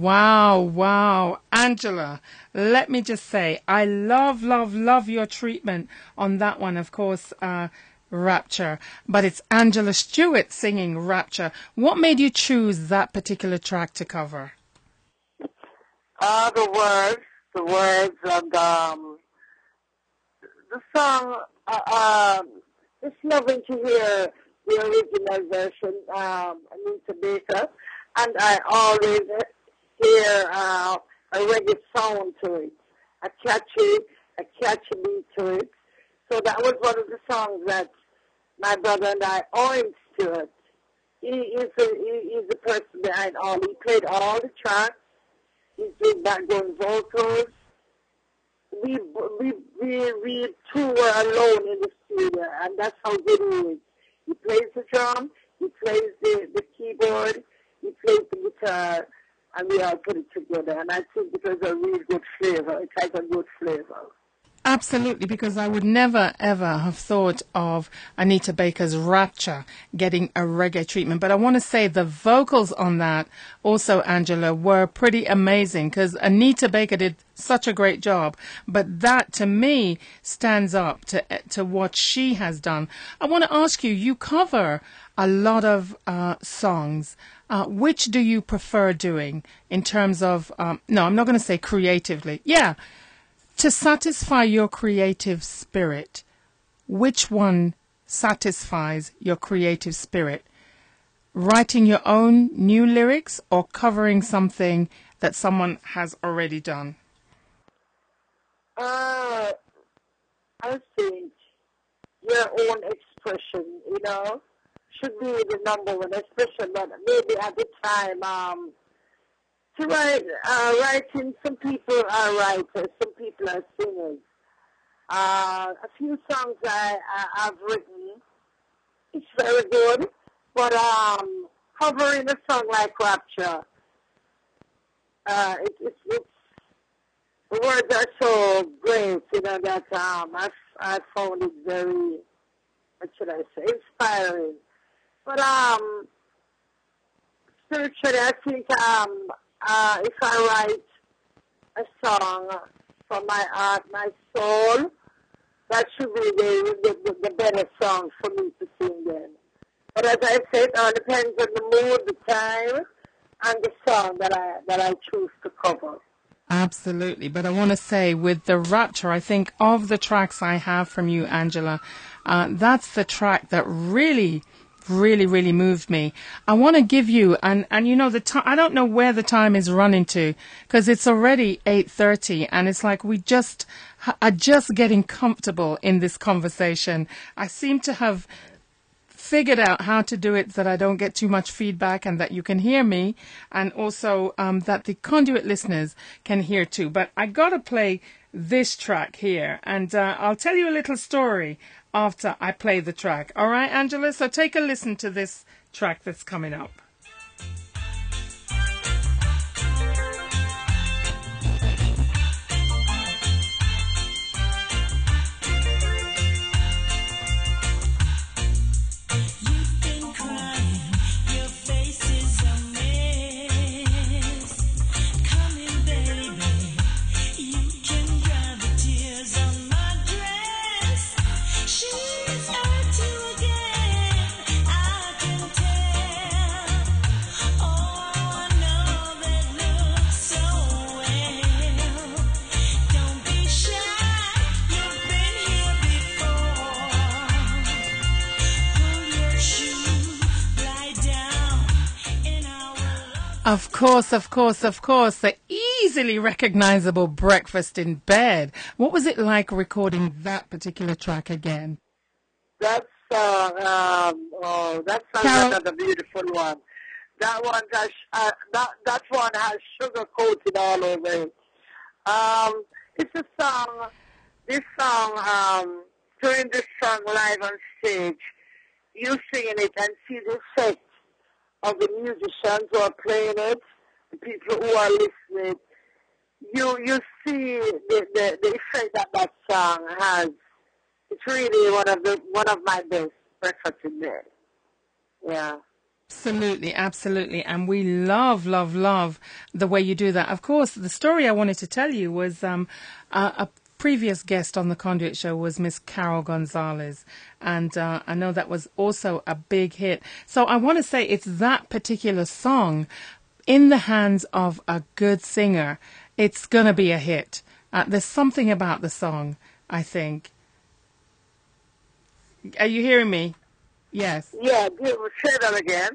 Wow, wow. Angela, let me just say, I love, love, love your treatment on that one, of course, Rapture. But it's Angela Stewart singing Rapture. What made you choose that particular track to cover? The words, and the song. Just loving to hear the original version, Anita Baker, and I always hear a reggae sound to it, a catchy beat to it. So that was one of the songs that my brother and I, Owen Stewart, he's the person behind all. He played all the tracks. He's doing background vocals. We two were alone in the studio, and that's how good he is. He plays the drum, he plays the keyboard, he plays the guitar, and we all put it together. And I think it was a really good flavor. It has a good flavor. Absolutely, because I would never, ever have thought of Anita Baker's Rapture getting a reggae treatment. But I want to say the vocals on that also, Angela, were pretty amazing because Anita Baker did such a great job. But that, to me, stands up to what she has done. I want to ask you, you cover a lot of songs. Which do you prefer doing in terms of, no, I'm not going to say creatively. Yeah. To satisfy your creative spirit, which one satisfies your creative spirit? Writing your own new lyrics or covering something that someone has already done? I think your own expression, should be the number one expression, but maybe at the time, to writing, some people are writers, some people are singers. A few songs I've written, it's very good, but covering a song like Rapture, it's the words are so great, that I found it very, what should I say, inspiring. But spiritually, I think if I write a song from my heart, my soul, that should be the better song for me to sing then. But as I said, it all depends on the mood, the time, and the song that I choose to cover. Absolutely. But I want to say, with the Rapture, I think of the tracks I have from you, Angela, that's the track that really moved me. I want to give you, and the time, I don't know where the time is running to, because it's already 8:30, and it's like we are just getting comfortable in this conversation. I seem to have figured out how to do it so that I don't get too much feedback and that you can hear me, and also that the Conduit listeners can hear too. But I got to play this track here, and I'll tell you a little story after I play the track. All right, Angela? So take a listen to this track that's coming up. Of course, the easily recognizable Breakfast in Bed. What was it like recording that particular track again? That's another beautiful one. That one has sugar coated all over it. It's a song. This song, during this song live on stage, you singing it and see the effect of the musicians who are playing it, the people who are listening. You see the effect that song has. It's really one of my best, Breakfast in Bed. Yeah. Absolutely, absolutely. And we love, love, love the way you do that. Of course, the story I wanted to tell you was a previous guest on the Conduit show was Miss Carol Gonzalez. And I know that was also a big hit. So I want to say it's that particular song in the hands of a good singer. It's going to be a hit. There's something about the song, I think. Are you hearing me? Yes. Yeah, say that again.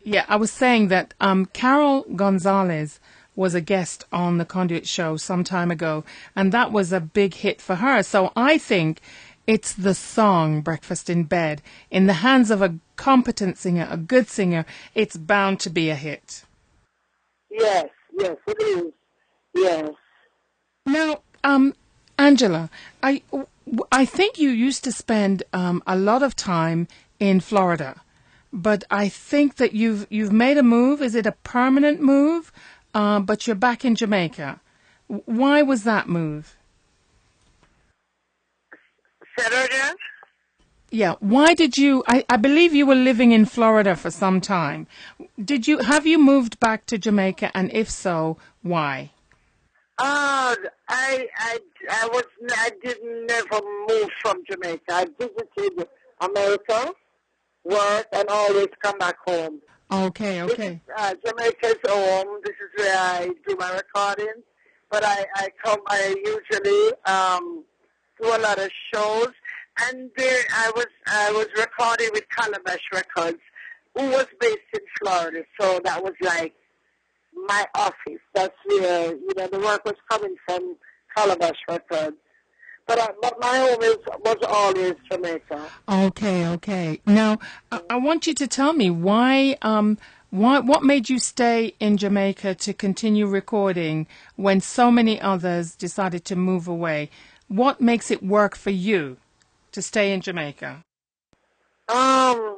Yeah, I was saying that Carol Gonzalez was a guest on the Conduit show some time ago, and that was a big hit for her. So I think it's the song Breakfast in Bed. In the hands of a competent singer, a good singer, it's bound to be a hit. Yes, yes, it is. Yes. Now, Angela, I think you used to spend a lot of time in Florida, but I think that you've made a move. Is it a permanent move? But you're back in Jamaica. Why was that move? Say that again? Yeah. Why did you? I believe you were living in Florida for some time. Have you moved back to Jamaica, and if so, why? I didn't never move from Jamaica. I visited America, work, and always come back home. Okay, okay. Jamaica's home. This is where I do my recording. But I usually do a lot of shows. And there I was recording with Calabash Records, who was based in Florida. So that was like my office. That's where, the work was coming from Calabash Records. But my home was always Jamaica. Okay, okay. Now, I want you to tell me what made you stay in Jamaica to continue recording when so many others decided to move away? What makes it work for you to stay in Jamaica? I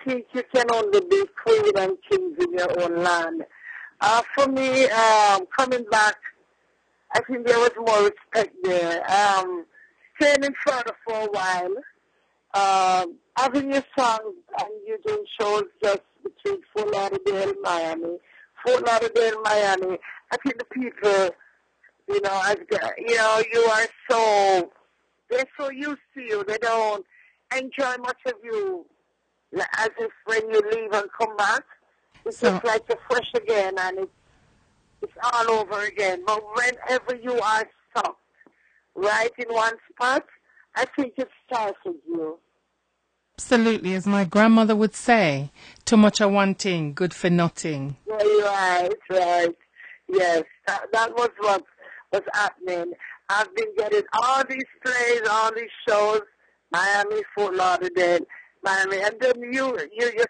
think you can only be queen and kings in your own land. For me, coming back, I think there was more respect there. Staying in Florida for a while, having your songs and you doing shows just between Fort Lauderdale and Miami. Fort Lauderdale and Miami, I think the people, they're so used to you, they don't enjoy much of you as if when you leave and come back. It's just like you're fresh again, and it's all over again. But whenever you are stuck right in one spot, I think it starts with you. Absolutely, as my grandmother would say, too much of one thing, good for nothing. Yeah, right. Yes, that was what was happening. I've been getting all these plays, all these shows, Miami, Fort Lauderdale, Miami, and then you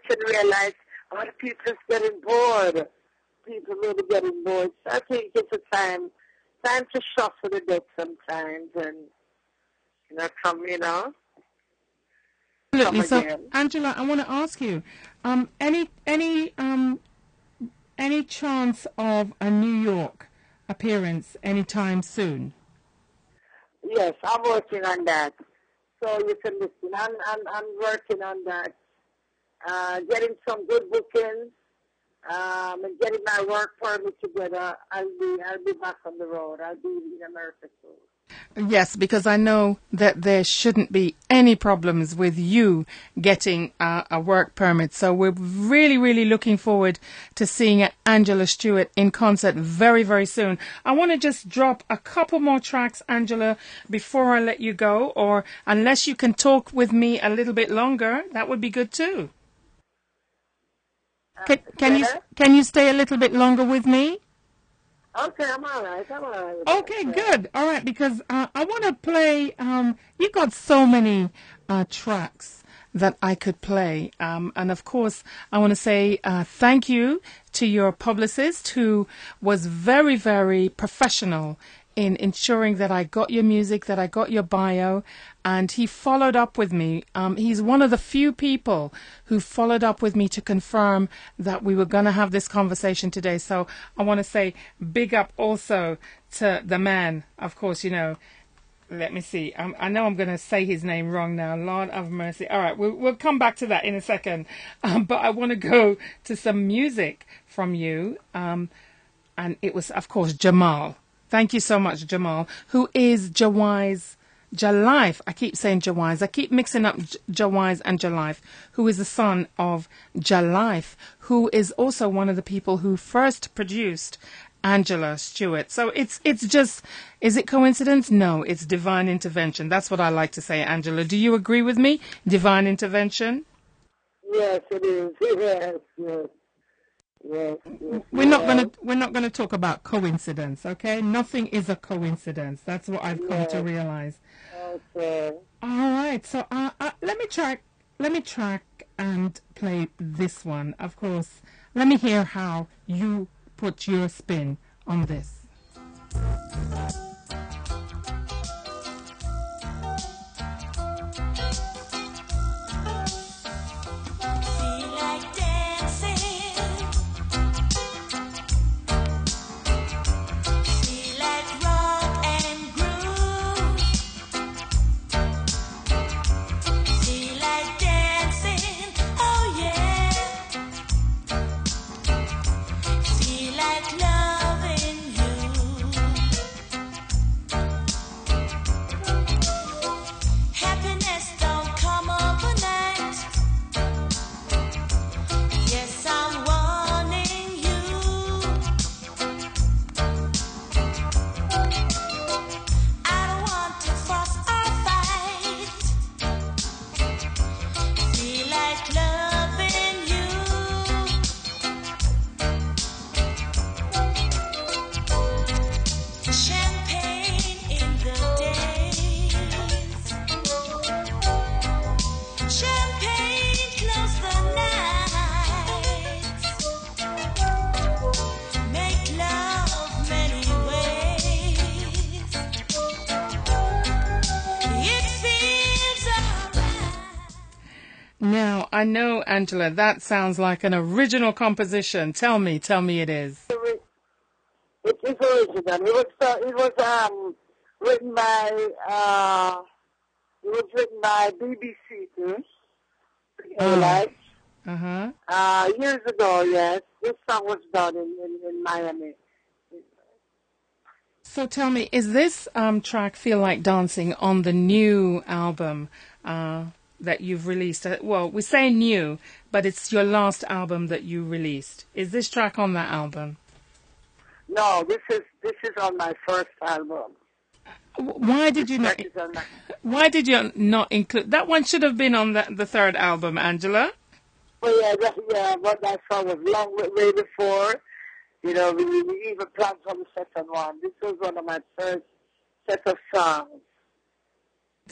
can realize a lot of people is getting bored. People may be getting bored. So I think it's a time to shuffle the deck sometimes and, come Absolutely. So, again. Angela, I want to ask you, any chance of a New York appearance anytime soon? Yes, I'm working on that. So you can listen. I'm working on that. Getting some good bookings, and getting my work permit together. I'll be back on the road. I'll be in America soon. Yes, because I know that there shouldn't be any problems with you getting a work permit. So we're really, really looking forward to seeing Angella Stewart in concert very, very soon. I want to just drop a couple more tracks, Angela, before I let you go, or unless you can talk with me a little bit longer, that would be good too. Can you stay a little bit longer with me? Okay, I'm all right. Okay, good. All right, because I want to play. You got so many tracks that I could play, and of course, I want to say thank you to your publicist, who was very, very professional in ensuring that I got your music, that I got your bio, and he followed up with me. He's one of the few people who followed up with me to confirm that we were going to have this conversation today. So I want to say big up also to the man, of course, let me see. I know I'm going to say his name wrong now. Lord of mercy. All right, we'll come back to that in a second. But I want to go to some music from you. And it was, of course, Jamal. Thank you so much, Jamal, who is Jawai's Jalife. I keep saying Jawai's. I keep mixing up Jawai's and Jalife, who is the son of Jalife, who is also one of the people who first produced Angella Stewart. So it's just, is it coincidence? No, it's divine intervention. That's what I like to say, Angela. Do you agree with me? Divine intervention? Yes, it is. Yes, yes. Yes, yes, we're not gonna talk about coincidence, okay? Nothing is a coincidence. That's what I've come to realize. Okay. All right. So let me track and play this one. Of course, let me hear how you put your spin on this. Now, I know, Angela, that sounds like an original composition. Tell me it is. It is original. Written by BBC too. Years ago, yes. This song was done in Miami. So tell me, is this track Feel Like Dancing on the new album that you've released? Well, we say new, but it's your last album that you released. Is this track on that album? No, this is on my first album. Why did you not? Why did you not include that? One should have been on the third album, Angela. Well, but that song was long way before. You know, we even planned for the second one. This was one of my first set of songs.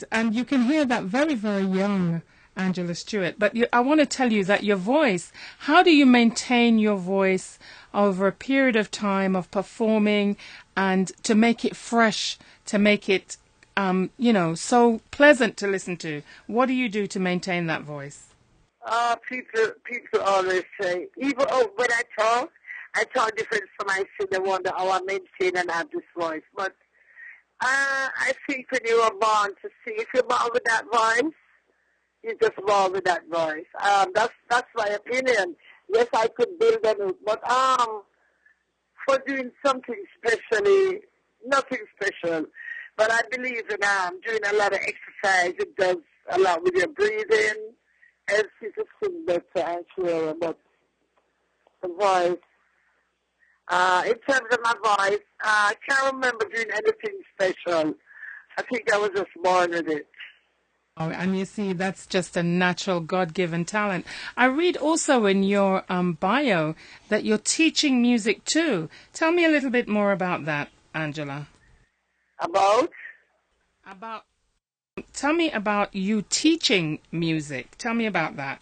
And you can hear that very, very young Angella Stewart. But I want to tell you that your voice, how do you maintain your voice over a period of time of performing and to make it fresh, to make it, so pleasant to listen to? What do you do to maintain that voice? People always say, even when I talk different from I say they wonder how I maintain and have this voice. But I think when you are born to sing, if you're born with that voice, you're just born with that voice. That's my opinion. Yes, I could build on it, but for doing something specially, nothing special. But I believe in doing a lot of exercise. It does a lot with your breathing. Helps you to sing better and clearer. But the voice, in terms of my voice, I can't remember doing anything special. I think I was just born with it. Oh, and you see, that's just a natural God-given talent. I read also in your bio that you're teaching music too. Tell me a little bit more about that, Angela. Tell me about you teaching music. Tell me about that.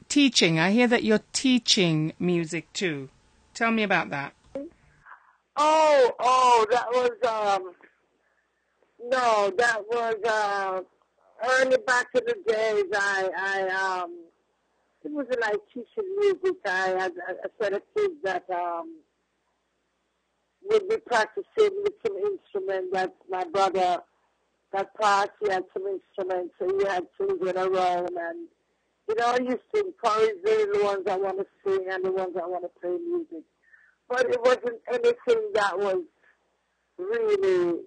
Teaching. I hear that you're teaching music too. Tell me about that. That was early back in the days. It wasn't like teaching music. I had a set of kids that would be practicing with some instrument that my brother that passed. He had some instruments, so he had children around, and I used to encourage the ones that want to sing and the ones that want to play music. But it wasn't anything that was really,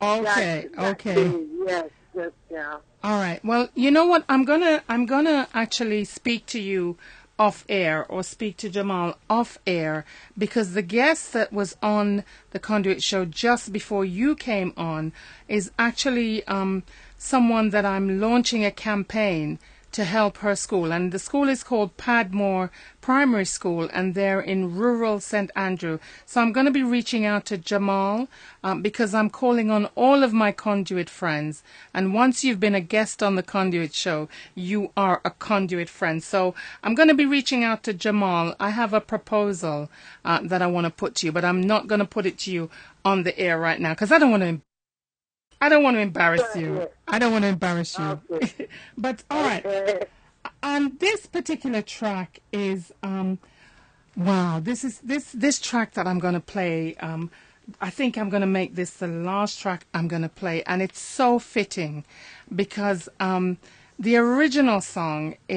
Okay, okay. big. Yes, yes, yeah. All right. Well, you know what? I'm gonna actually speak to you off air, or speak to Jamal off air, because the guest that was on the Conduit show just before you came on is actually someone that I'm launching a campaign to help her school, and the school is called Padmore Primary School, and they're in rural St. Andrew. So I'm going to be reaching out to Jamal because I'm calling on all of my Conduit friends, and once you've been a guest on the Conduit show, you are a Conduit friend. So I'm going to be reaching out to Jamal. I have a proposal that I want to put to you, but I'm not going to put it to you on the air right now because I don't want to embarrass you. I don't want to embarrass you. Okay. But all right. This particular track is wow. This track that I'm going to play. I think I'm going to make this the last track I'm going to play, and it's so fitting because the original song is